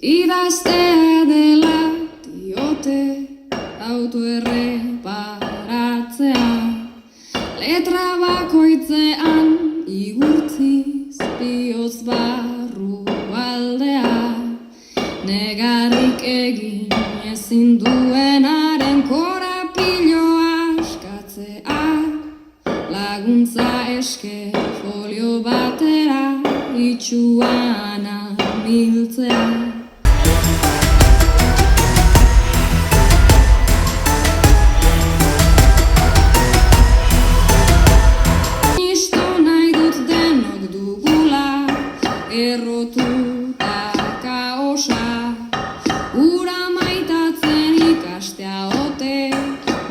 Idaztea dela diote autoerreparatzea, letra bakoitzean igurtziz bihotz barru aldea, negarrik egin ezin duenaren korapiloa askatzea, laguntza eske folio batera itxuan amiltzea. Errotuta kaosa, ura maitatzen ikastea ote,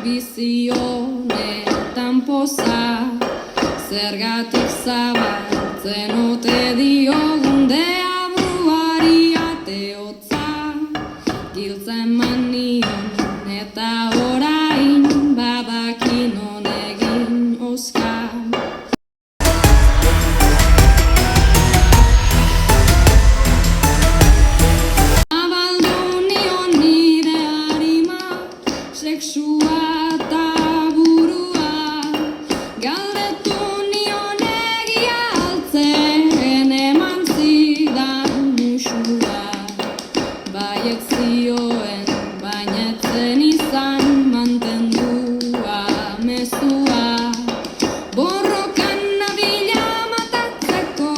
bizi honetan poza, zergatik zabaltzen ote diogun deabruari ate hotza, giltza eman nion eta orain badakin honegin oska. Sexua eta burua, galdetu nion egia altzen eman zidan musua. Baiek zioen bainetzen izan mantendua mezua. Borrokan nabila matatzeko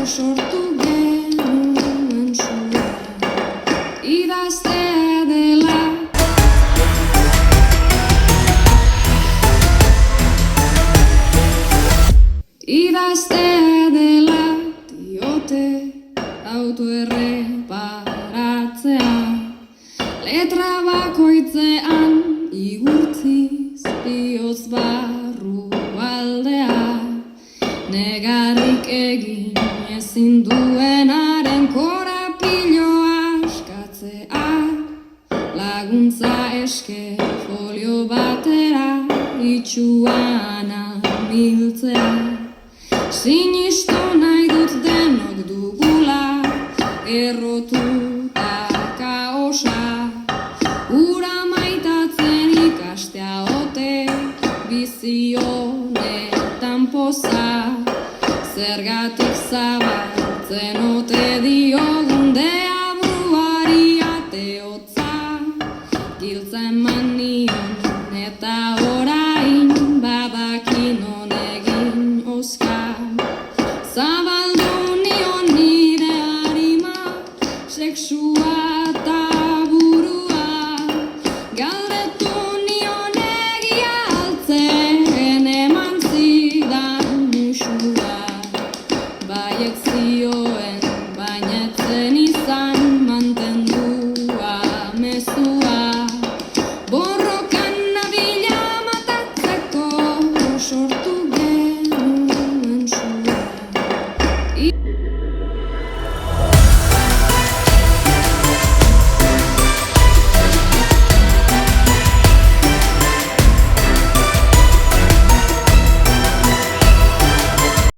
sortu genuen sua. Idaztea dela Idaztea dela diote autoerreparatzea, letra bakoitzean igurtziz bihotz barru aldea, negarrik egin ezin duenaren korapiloa askatzea, laguntza eske folio batera itxuan amiltzea. Sinistu nahi dut denok dugula, errotuta kaosa, ura maitatzen ikastea ote, bizi honetan poza, zergatik zabaltzen ote diogun deabruari ate hotza, giltza eman nion eta orain badakin honegin oska. Zabaldu nion nire harima, sexua eta burua, galdetu nion egia altzen eman zidan musua. Baiek zioen bainetzen izan mantendua mezua. Borroka